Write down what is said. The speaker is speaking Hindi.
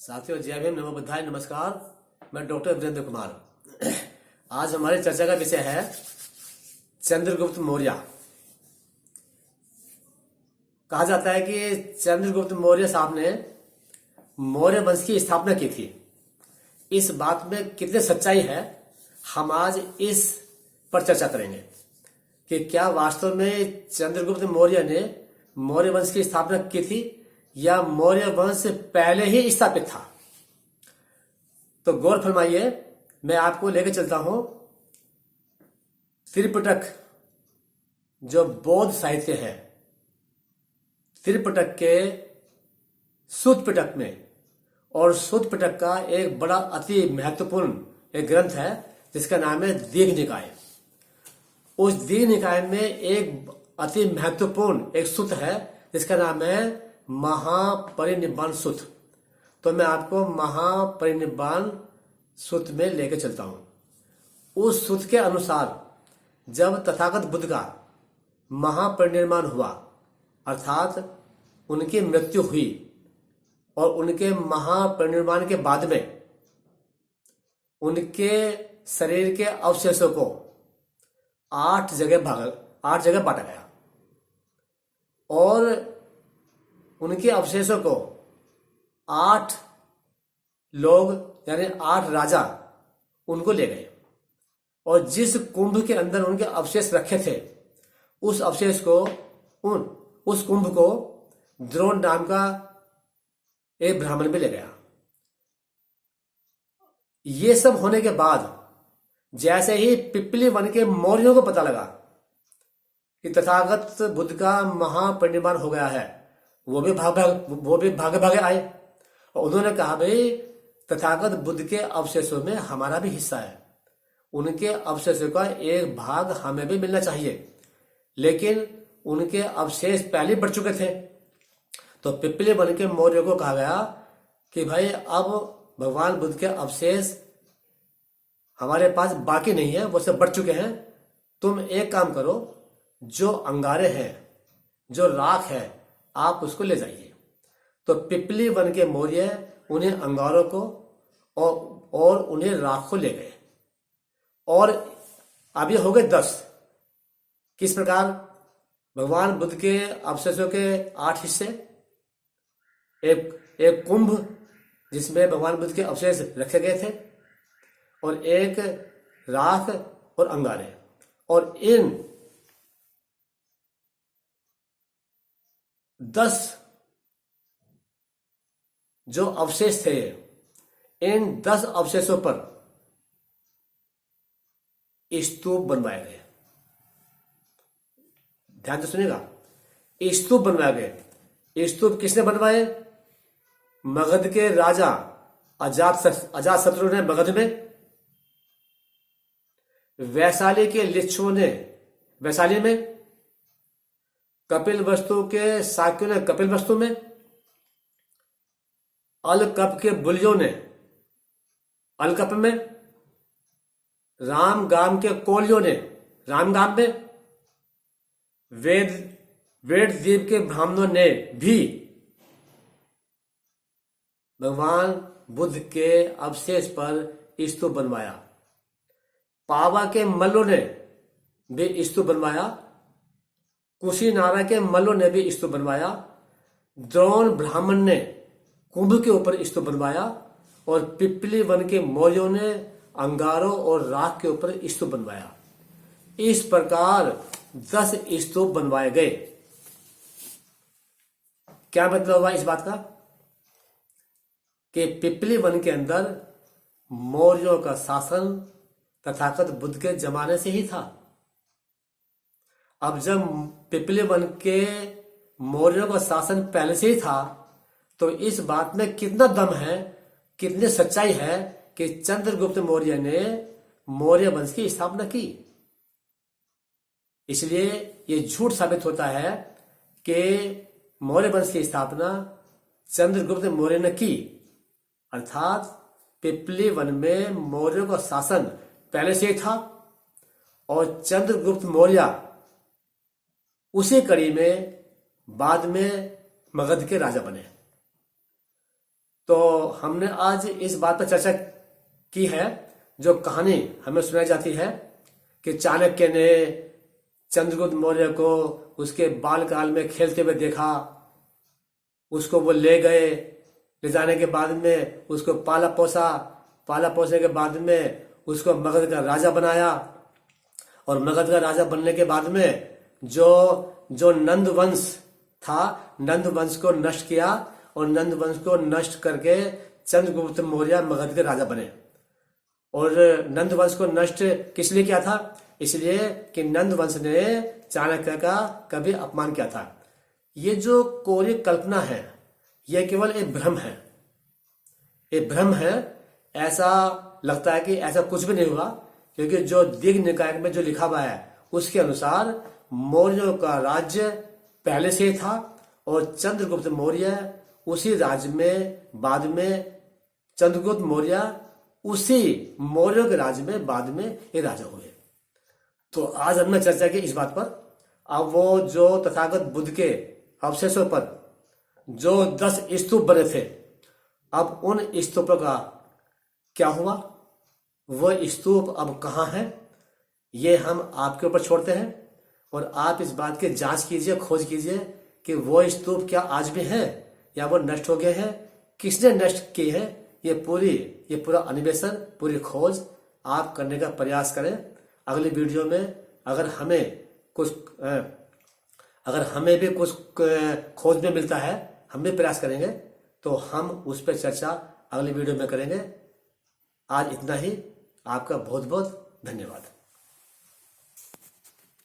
साथियों, जय भीम, नमो बुद्धाय, नमस्कार। मैं डॉक्टर वीरेंद्र कुमार। आज हमारी चर्चा का विषय है चंद्रगुप्त मौर्य। कहा जाता है कि चंद्रगुप्त मौर्य साहब ने मौर्य वंश की स्थापना की थी। इस बात में कितनी सच्चाई है, हम आज इस पर चर्चा करेंगे कि क्या वास्तव में चंद्रगुप्त मौर्य ने मौर्य वंश की स्थापना की थी या मौर्य वंश पहले ही स्थापित था। तो गौर फरमाइए, मैं आपको लेकर चलता हूं त्रिपिटक, जो बौद्ध साहित्य है, त्रिपिटक के सुत्त पिटक में। और सुत्त पिटक का एक बड़ा अति महत्वपूर्ण एक ग्रंथ है जिसका नाम है दीघ निकाय। उस दीघ निकाय में एक अति महत्वपूर्ण एक सूत्र है जिसका नाम है महापरिनिब्बाण सूत्र। तो मैं आपको महापरिनिब्बाण सूत्र में लेकर चलता हूं। उस सूत्र के अनुसार जब तथागत बुद्ध का महापरिनिर्वाण हुआ, अर्थात उनकी मृत्यु हुई, और उनके महापरिनिर्वाण के बाद में उनके शरीर के अवशेषों को 8 जगह बांटा गया और उनके अवशेषों को 8 लोग यानी 8 राजा उनको ले गए। और जिस कुंभ के अंदर उनके अवशेष रखे थे, उस अवशेष को उस कुंभ को द्रोण नाम का एक ब्राह्मण भी ले गया। ये सब होने के बाद जैसे ही पिपली वन के मौर्यों को पता लगा कि तथागत बुद्ध का महापरिनिर्वाण हो गया है, वो भी भागे भागे आए और उन्होंने कहा, भाई तथागत बुद्ध के अवशेषों में हमारा भी हिस्सा है, उनके अवशेषों का एक भाग हमें भी मिलना चाहिए। लेकिन उनके अवशेष पहले बढ़ चुके थे। तो पिपली वन के मौर्यों को कहा गया कि भाई अब भगवान बुद्ध के अवशेष हमारे पास बाकी नहीं है, वो सब बढ़ चुके हैं। तुम एक काम करो, जो अंगारे हैं, जो राख है, आप उसको ले जाइए। तो पिपली वन के मौर्य उन्हें अंगारों को और उन्हें राख को ले गए। और अब ये हो गए 10। किस प्रकार? भगवान बुद्ध के अवशेषों के 8 हिस्से, एक कुंभ जिसमें भगवान बुद्ध के अवशेष रखे गए थे, और एक राख और अंगारे। और इन 10 जो अवशेष थे, इन 10 अवशेषों पर स्तूप बनवाए गए। ध्यान से सुनिएगा, स्तूप बनवाए गए। स्तूप किसने बनवाए? मगध के राजा अजातशत्रु ने मगध में, वैशाली के लिच्छुओं ने वैशाली में, कपिलवस्तु के शाक्यों ने कपिलवस्तु में, अलकप के बुलियों ने अलकप में, रामगाम के कोलियों ने रामगाम में, वेदद्वीप के ब्राह्मणों ने भी भगवान बुद्ध के अवशेष पर स्तूप बनवाया। पावा के मल्लों ने भी स्तूप बनवाया, कुशीनारा के मल्लों ने भी स्तूप बनवाया, द्रोण ब्राह्मण ने कुंभ के ऊपर स्तूप बनवाया, और पिपली वन के मौर्यों ने अंगारों और राख के ऊपर स्तूप बनवाया। इस प्रकार 10 स्तूप बनवाए गए। क्या मतलब हुआ इस बात का? कि पिपली वन के अंदर मौर्यों का शासन तथागत बुद्ध के जमाने से ही था। अब जब पिपली वन के मौर्यों का शासन पहले से ही था, तो इस बात में कितना दम है, कितनी सच्चाई है कि चंद्रगुप्त मौर्य ने मौर्य वंश की स्थापना की। इसलिए ये झूठ साबित होता है कि मौर्य वंश की स्थापना चंद्रगुप्त मौर्य ने की, अर्थात पिपली वन में मौर्यों का शासन पहले से ही था और चंद्रगुप्त मौर्य उसी कड़ी में बाद में मगध के राजा बने। तो हमने आज इस बात पर चर्चा की है, जो कहानी हमें सुनाई जाती है कि चाणक्य ने चंद्रगुप्त मौर्य को उसके बालकाल में खेलते हुए देखा, उसको वो ले गए, ले जाने के बाद में उसको पाला पोसने के बाद में उसको मगध का राजा बनाया, और मगध का राजा बनने के बाद में जो नंद वंश था, नंद वंश को नष्ट किया, और नंद वंश को नष्ट करके चंद्रगुप्त मौर्य मगध के राजा बने। और नंद वंश को नष्ट किस लिए किया था? इसलिए कि नंद वंश ने चाणक्य का कभी अपमान किया था। ये जो कोरी कल्पना है, यह केवल एक भ्रम है, एक भ्रम है। ऐसा लगता है कि ऐसा कुछ भी नहीं हुआ, क्योंकि जो दीघ निकाय में जो लिखा हुआ है उसके अनुसार मौर्यों का राज्य पहले से ही था, और चंद्रगुप्त मौर्य उसी राज्य में बाद में चंद्रगुप्त मौर्य उसी मौर्यों के राज्य में बाद में ये राजा हुए। तो आज हमने चर्चा की इस बात पर। अब वो जो तथागत बुद्ध के अवशेषों पर जो 10 स्तूप बने थे, अब उन स्तूपों का क्या हुआ, वो स्तूप अब कहाँ है, ये हम आपके ऊपर छोड़ते हैं। और आप इस बात की जांच कीजिए, खोज कीजिए कि वो स्तूप क्या आज भी हैं या वो नष्ट हो गए हैं, किसने नष्ट किए हैं। ये पूरा अन्वेषण, पूरी खोज आप करने का प्रयास करें। अगली वीडियो में अगर हमें भी कुछ खोज में मिलता है, हम भी प्रयास करेंगे, तो हम उस पर चर्चा अगली वीडियो में करेंगे। आज इतना ही। आपका बहुत बहुत धन्यवाद।